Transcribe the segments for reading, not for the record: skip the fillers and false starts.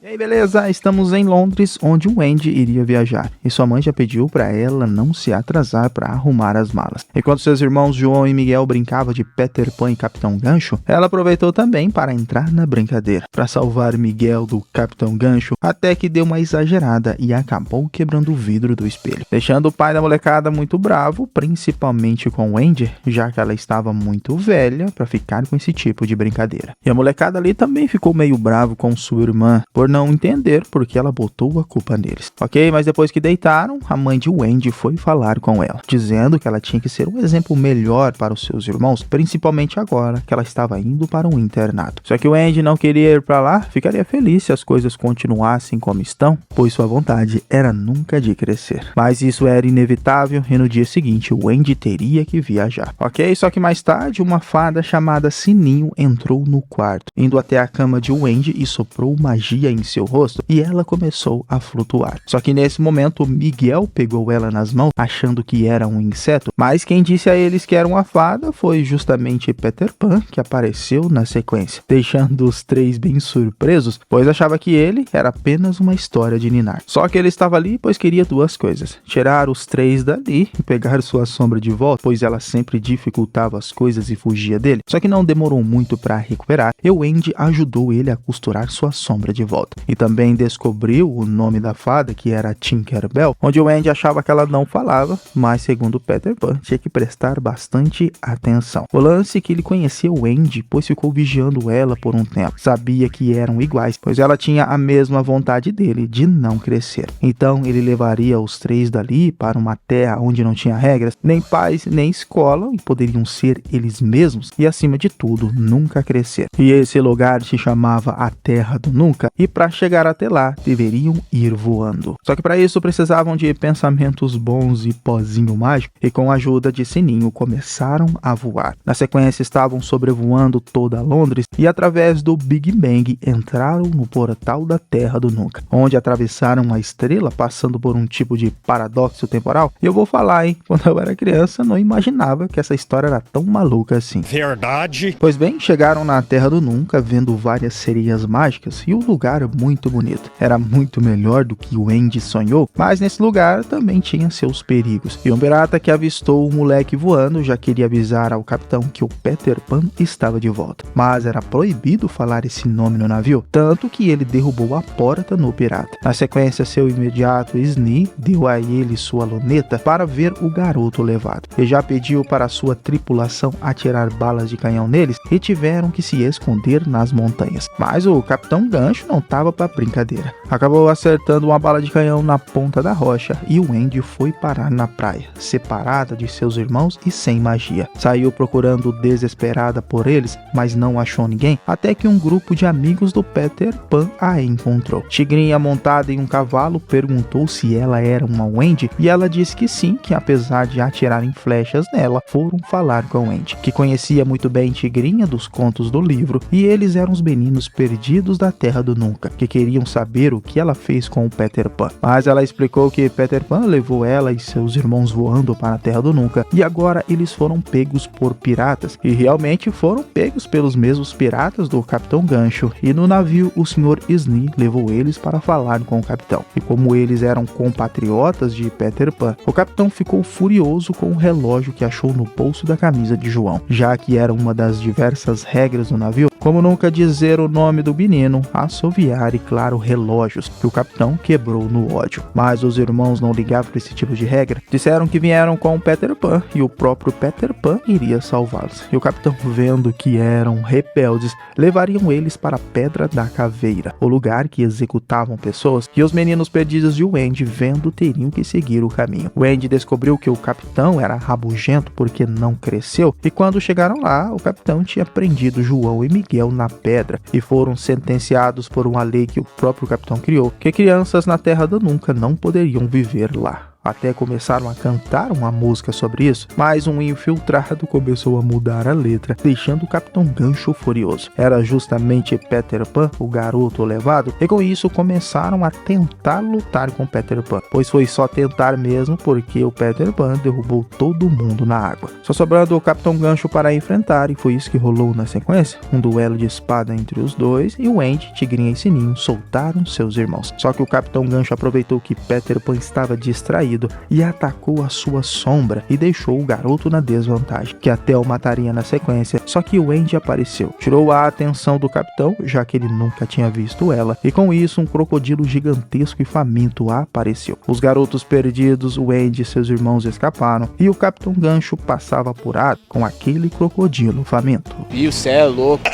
E aí, beleza? Estamos em Londres, onde o Andy iria viajar, e sua mãe já pediu para ela não se atrasar para arrumar as malas. Enquanto seus irmãos João e Miguel brincavam de Peter Pan e Capitão Gancho, ela aproveitou também para entrar na brincadeira, para salvar Miguel do Capitão Gancho, até que deu uma exagerada e acabou quebrando o vidro do espelho, deixando o pai da molecada muito bravo, principalmente com o Andy, já que ela estava muito velha para ficar com esse tipo de brincadeira. E a molecada ali também ficou meio bravo com sua irmã, por não entender porque ela botou a culpa neles. Ok, mas depois que deitaram, a mãe de Wendy foi falar com ela, dizendo que ela tinha que ser um exemplo melhor para os seus irmãos, principalmente agora que ela estava indo para um internato. Só que o Andy não queria ir para lá, ficaria feliz se as coisas continuassem como estão, pois sua vontade era nunca de crescer. Mas isso era inevitável e no dia seguinte o Andy teria que viajar. Ok, só que mais tarde uma fada chamada Sininho entrou no quarto, indo até a cama de Wendy e soprou magia em seu rosto e ela começou a flutuar. Só que nesse momento Miguel pegou ela nas mãos achando que era um inseto, mas quem disse a eles que era uma fada foi justamente Peter Pan, que apareceu na sequência, deixando os três bem surpresos, pois achava que ele era apenas uma história de ninar. Só que ele estava ali pois queria duas coisas: tirar os três dali e pegar sua sombra de volta, pois ela sempre dificultava as coisas e fugia dele. Só que não demorou muito para recuperar e o Andy ajudou ele a costurar sua sombra de volta. E também descobriu o nome da fada, que era Tinkerbell, onde o Andy achava que ela não falava, mas segundo Peter Pan, tinha que prestar bastante atenção. O lance é que ele conhecia o Andy, pois ficou vigiando ela por um tempo. Sabia que eram iguais, pois ela tinha a mesma vontade dele de não crescer. Então ele levaria os três dali para uma terra onde não tinha regras, nem pais, nem escola, e poderiam ser eles mesmos e, acima de tudo, nunca crescer. E esse lugar se chamava a Terra do Nunca, e para chegar até lá, deveriam ir voando. Só que para isso precisavam de pensamentos bons e pozinho mágico, e com a ajuda de Sininho começaram a voar. Na sequência estavam sobrevoando toda Londres e através do Big Bang entraram no portal da Terra do Nunca, onde atravessaram a estrela passando por um tipo de paradoxo temporal. E eu vou falar, hein, quando eu era criança não imaginava que essa história era tão maluca assim. Verdade? Pois bem, chegaram na Terra do Nunca vendo várias sereias mágicas e o lugar muito bonito. Era muito melhor do que o Andy sonhou, mas nesse lugar também tinha seus perigos. E um pirata que avistou o moleque voando já queria avisar ao capitão que o Peter Pan estava de volta. Mas era proibido falar esse nome no navio, tanto que ele derrubou a porta no pirata. Na sequência, seu imediato Sni deu a ele sua luneta para ver o garoto levado. E já pediu para sua tripulação atirar balas de canhão neles e tiveram que se esconder nas montanhas. Mas o Capitão Gancho não estava para brincadeira. Acabou acertando uma bala de canhão na ponta da rocha e o Andy foi parar na praia, separada de seus irmãos e sem magia. Saiu procurando desesperada por eles, mas não achou ninguém, até que um grupo de amigos do Peter Pan a encontrou. Tigrinha, montada em um cavalo, perguntou se ela era uma Wendy e ela disse que sim, que apesar de atirarem flechas nela, foram falar com o Andy, que conhecia muito bem Tigrinha dos contos do livro, e eles eram os meninos perdidos da Terra do Nunca, que queriam saber o que ela fez com o Peter Pan. Mas ela explicou que Peter Pan levou ela e seus irmãos voando para a Terra do Nunca e agora eles foram pegos por piratas, e realmente foram pegos pelos mesmos piratas do Capitão Gancho, e no navio o Sr. Sni levou eles para falar com o capitão. E como eles eram compatriotas de Peter Pan, o capitão ficou furioso com o relógio que achou no bolso da camisa de João, já que era uma das diversas regras do navio, como nunca dizer o nome do menino, assoviar e, claro, relógios, que o capitão quebrou no ódio. Mas os irmãos não ligavam para esse tipo de regra, disseram que vieram com o Peter Pan e o próprio Peter Pan iria salvá-los. E o capitão, vendo que eram rebeldes, levariam eles para a Pedra da Caveira, o lugar que executavam pessoas, e os meninos perdidos de Wendy, vendo, teriam que seguir o caminho. Wendy descobriu que o capitão era rabugento porque não cresceu, e quando chegaram lá, o capitão tinha prendido João e Miguel na pedra e foram sentenciados por uma lei que o próprio capitão criou, que crianças na Terra do Nunca não poderiam viver lá. até começaram a cantar uma música sobre isso, mas um infiltrado começou a mudar a letra, deixando o Capitão Gancho furioso. Era justamente Peter Pan, o garoto levado, e com isso começaram a tentar lutar com Peter Pan, pois foi só tentar mesmo porque o Peter Pan derrubou todo mundo na água, só sobrando o Capitão Gancho para enfrentar, e foi isso que rolou na sequência, um duelo de espada entre os dois, e o Andy, Tigrinha e Sininho soltaram seus irmãos. Só que o Capitão Gancho aproveitou que Peter Pan estava distraído e atacou a sua sombra e deixou o garoto na desvantagem, que até o mataria na sequência, só que o Andy apareceu, tirou a atenção do capitão, já que ele nunca tinha visto ela, e com isso um crocodilo gigantesco e faminto apareceu. Os garotos perdidos, o Andy e seus irmãos escaparam, e o Capitão Gancho passava apurado com aquele crocodilo faminto. E cê é louco.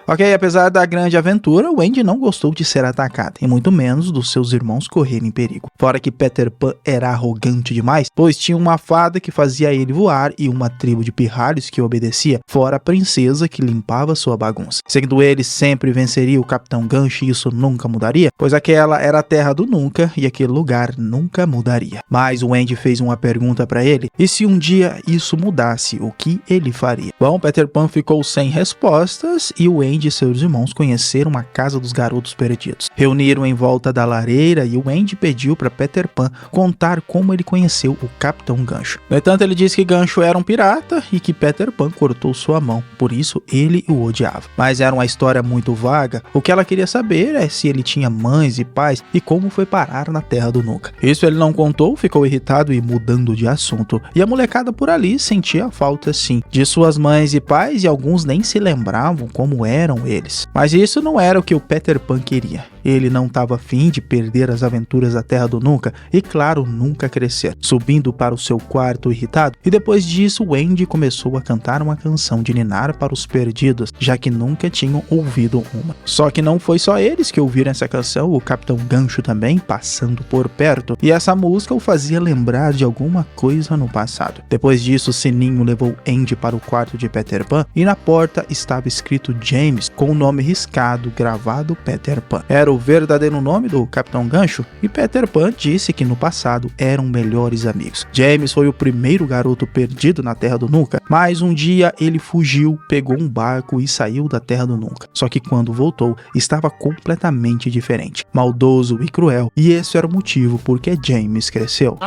Ok, apesar da grande aventura, o Andy não gostou de ser atacado, e muito menos dos seus irmãos correrem perigo. Fora que Peter Pan era arrogante demais, pois tinha uma fada que fazia ele voar e uma tribo de pirralhos que obedecia, fora a princesa que limpava sua bagunça. Segundo ele, sempre venceria o Capitão Gancho e isso nunca mudaria, pois aquela era a terra do nunca e aquele lugar nunca mudaria. Mas o Andy fez uma pergunta para ele, e se um dia isso mudasse, o que ele faria? Bom, Peter Pan ficou sem respostas e o Andy e seus irmãos conheceram a casa dos garotos perdidos. Reuniram em volta da lareira e o Andy pediu para Peter Pan contar como ele conheceu o Capitão Gancho. No entanto, ele disse que Gancho era um pirata e que Peter Pan cortou sua mão, por isso ele o odiava. Mas era uma história muito vaga, o que ela queria saber é se ele tinha mães e pais e como foi parar na Terra do Nunca. Isso ele não contou, ficou irritado e mudando de assunto. E a molecada por ali sentia falta sim de suas mães e pais, e alguns nem se lembravam como eram eles. Mas isso não era o que o Peter Pan queria. Ele não estava afim de perder as aventuras da Terra do Nunca e, claro, nunca crescer. Subindo para o seu quarto irritado, e depois disso o Andy começou a cantar uma canção de ninar para os perdidos, já que nunca tinham ouvido uma. Só que não foi só eles que ouviram essa canção, o Capitão Gancho também passando por perto, e essa música o fazia lembrar de alguma coisa no passado. Depois disso, Sininho levou Andy para o quarto de Peter Pan e na porta estava escrito James, com o nome riscado, gravado Peter Pan. Era o verdadeiro nome do Capitão Gancho, e Peter Pan disse que no passado eram melhores amigos. James foi o primeiro garoto perdido na Terra do Nunca, mas um dia ele fugiu, pegou um barco e saiu da Terra do Nunca. Só que quando voltou, estava completamente diferente, maldoso e cruel, e esse era o motivo porque James cresceu.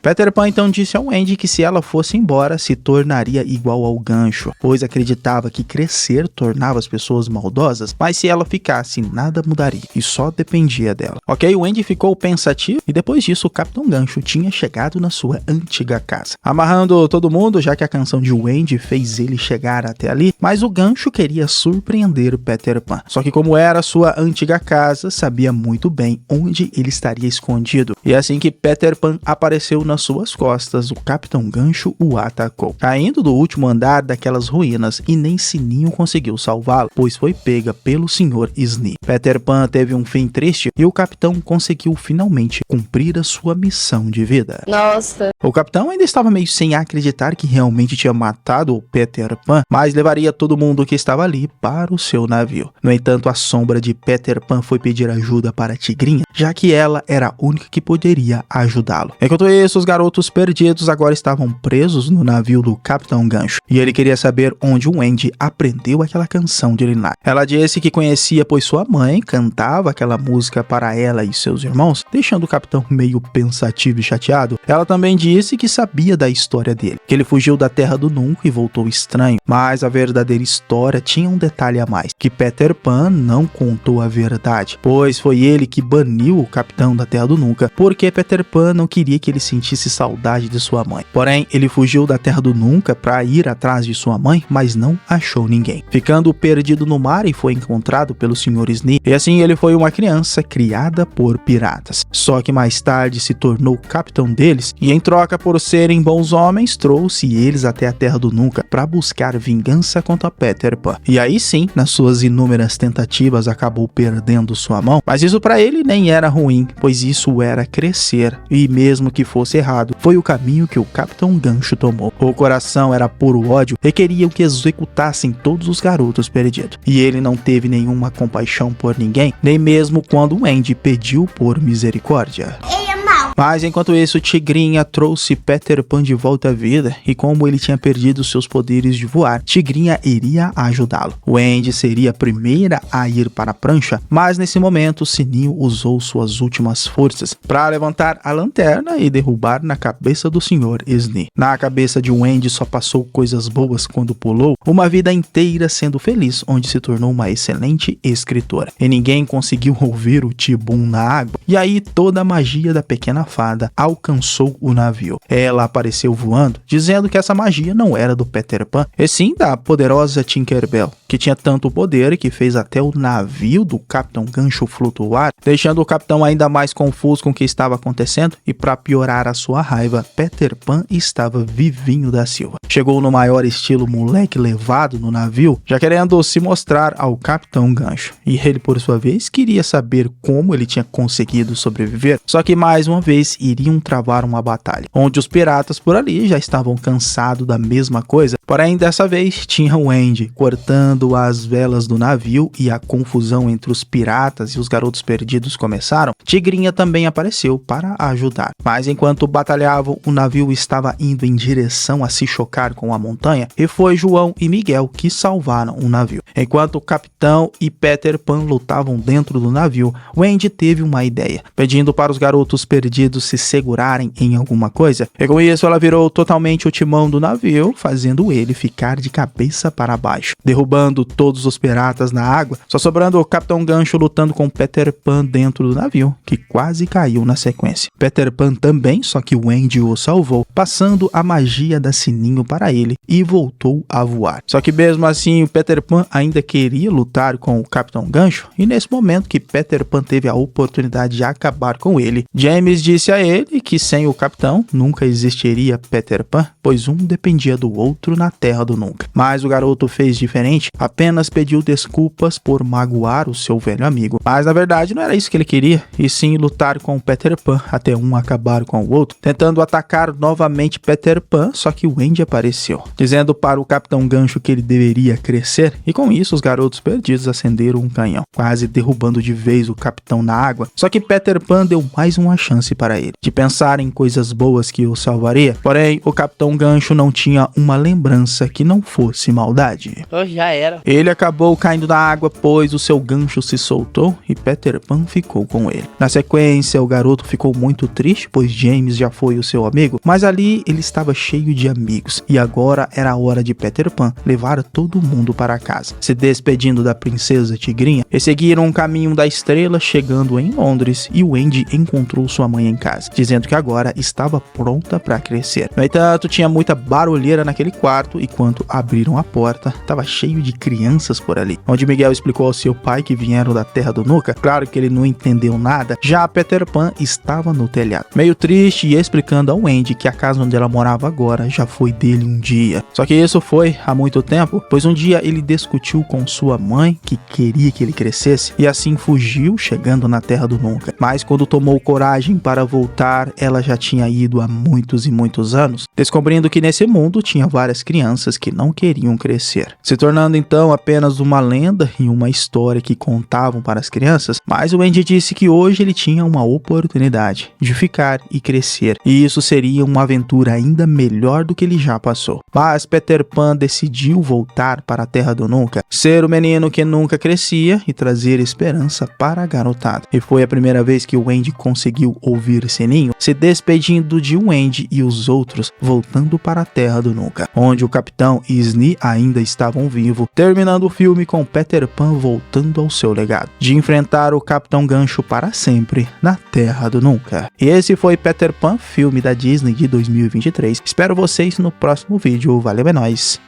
Peter Pan então disse ao Andy que se ela fosse embora, se tornaria igual ao Gancho, pois acreditava que crescer tornava as pessoas maldosas, mas se ela ficasse, nada mudaria, e só dependia dela. Ok, o Andy ficou pensativo, e depois disso o Capitão Gancho tinha chegado na sua antiga casa, amarrando todo mundo, já que a canção de Andy fez ele chegar até ali, mas o Gancho queria surpreender Peter Pan. Só que como era sua antiga casa, sabia muito bem onde ele estaria escondido, e assim que Peter Pan apareceu nas suas costas, o Capitão Gancho o atacou, caindo do último andar daquelas ruínas, e nem Sininho conseguiu salvá-lo, pois foi pega pelo Sr. Sni. Peter Pan teve um fim triste e o capitão conseguiu finalmente cumprir a sua missão de vida. Nossa. O capitão ainda estava meio sem acreditar que realmente tinha matado o Peter Pan, mas levaria todo mundo que estava ali para o seu navio. No entanto, a sombra de Peter Pan foi pedir ajuda para a Tigrinha, já que ela era a única que poderia ajudá-lo. Enquanto isso, os garotos perdidos agora estavam presos no navio do Capitão Gancho, e ele queria saber onde o Andy aprendeu aquela canção de ninar. Ela disse que conhecia, pois sua mãe cantava aquela música para ela e seus irmãos, deixando o capitão meio pensativo e chateado. Ela também disse que sabia da história dele, que ele fugiu da Terra do Nunca e voltou estranho, mas a verdadeira história tinha um detalhe a mais, que Peter Pan não contou a verdade, pois foi ele que baniu o capitão da Terra do Nunca, porque Peter Pan não queria que ele sentisse saudade de sua mãe. Porém, ele fugiu da Terra do Nunca para ir atrás de sua mãe, mas não achou ninguém, ficando perdido no mar, e foi encontrado pelo Sr. Sni, e assim ele foi uma criança criada por piratas. Só que mais tarde se tornou capitão deles, e em troca por serem bons homens, trouxe eles até a Terra do Nunca para buscar vingança contra Peter Pan. E aí sim, nas suas inúmeras tentativas, acabou perdendo sua mão, mas isso para ele nem era ruim, pois isso era crescer, e mesmo que fosse errado, foi o caminho que o Capitão Gancho tomou. O coração era puro ódio e queriam que executassem todos os garotos perdidos, e ele não teve nenhuma compaixão por ninguém, nem mesmo quando o Andy pediu por misericórdia. Ele é mau. Mas enquanto isso, Tigrinha trouxe Peter Pan de volta à vida, e como ele tinha perdido seus poderes de voar, Tigrinha iria ajudá-lo. Wendy seria a primeira a ir para a prancha, mas nesse momento Sininho usou suas últimas forças para levantar a lanterna e derrubar na cabeça do Sr. Sni. Na cabeça de Wendy só passou coisas boas quando pulou, uma vida inteira sendo feliz, onde se tornou uma excelente escritora. E ninguém conseguiu ouvir o Tibum na água, e aí toda a magia da pequena fada alcançou o navio. Ela apareceu voando, dizendo que essa magia não era do Peter Pan, e sim da poderosa Tinkerbell, que tinha tanto poder que fez até o navio do Capitão Gancho flutuar, deixando o capitão ainda mais confuso com o que estava acontecendo, e para piorar a sua raiva, Peter Pan estava vivinho da Silva. Chegou no maior estilo moleque levado no navio, já querendo se mostrar ao Capitão Gancho, e ele por sua vez queria saber como ele tinha conseguido sobreviver, só que mais uma vez iriam travar uma batalha, onde os piratas por ali já estavam cansados da mesma coisa, porém dessa vez tinha Wendy cortando as velas do navio, e a confusão entre os piratas e os garotos perdidos começaram. Tigrinha também apareceu para ajudar, mas enquanto batalhavam, o navio estava indo em direção a se chocar com a montanha, e foi João e Miguel que salvaram o navio. Enquanto o capitão e Peter Pan lutavam dentro do navio, Wendy teve uma ideia, pedindo para os garotos perdidos se segurarem em alguma coisa, e com isso ela virou totalmente o timão do navio, fazendo ele ficar de cabeça para baixo, derrubando todos os piratas na água, só sobrando o Capitão Gancho lutando com Peter Pan dentro do navio, que quase caiu na sequência. Peter Pan também, só que Wendy o salvou, passando a magia da Sininho para ele, e voltou a voar. Só que mesmo assim, o Peter Pan ainda queria lutar com o Capitão Gancho, e nesse momento que Peter Pan teve a oportunidade de acabar com ele, James disse a ele que sem o capitão nunca existiria Peter Pan, pois um dependia do outro na Terra do Nunca. Mas o garoto fez diferente, apenas pediu desculpas por magoar o seu velho amigo. Mas na verdade não era isso que ele queria, e sim lutar com Peter Pan até um acabar com o outro, tentando atacar novamente Peter Pan, só que o Wendy apareceu, dizendo para o Capitão Gancho que ele deveria crescer, e com isso os garotos perdidos acenderam um canhão, quase derrubando de vez o capitão na água. Só que Peter Pan deu mais uma chance para ele, de pensar em coisas boas que o salvaria, porém o Capitão Gancho não tinha uma lembrança que não fosse maldade. Já era. Ele acabou caindo na água, pois o seu gancho se soltou e Peter Pan ficou com ele. Na sequência, o garoto ficou muito triste, pois James já foi o seu amigo, mas ali ele estava cheio de amigos, e agora era a hora de Peter Pan levar todo mundo para casa. Se despedindo da princesa Tigrinha, eles seguiram o caminho da estrela, chegando em Londres, e Wendy encontrou sua mãe em casa, dizendo que agora estava pronta para crescer. No entanto, tinha muita barulheira naquele quarto, e quando abriram a porta, estava cheio de crianças por ali, onde Miguel explicou ao seu pai que vieram da Terra do Nunca. Claro que ele não entendeu nada, já Peter Pan estava no telhado, meio triste, e explicando a Wendy que a casa onde ela morava agora já foi dele um dia. Só que isso foi há muito tempo, pois um dia ele discutiu com sua mãe que queria que ele crescesse, e assim fugiu, chegando na Terra do Nunca. Mas quando tomou coragem para voltar, ela já tinha ido há muitos e muitos anos, descobrindo que nesse mundo tinha várias crianças que não queriam crescer, se tornando então apenas uma lenda e uma história que contavam para as crianças. Mas o Wendy disse que hoje ele tinha uma oportunidade de ficar e crescer, e isso seria uma aventura ainda melhor do que ele já passou. Mas Peter Pan decidiu voltar para a Terra do Nunca, ser o menino que nunca crescia e trazer esperança para a garotada. E foi a primeira vez que o Wendy conseguiu ouvir Sininho se despedindo de Wendy e os outros, voltando para a Terra do Nunca, onde o capitão e Sni ainda estavam vivos, terminando o filme com Peter Pan voltando ao seu legado, de enfrentar o Capitão Gancho para sempre na Terra do Nunca. E esse foi Peter Pan, filme da Disney de 2023. Espero vocês no próximo vídeo. Valeu, é nóis.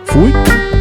Fui!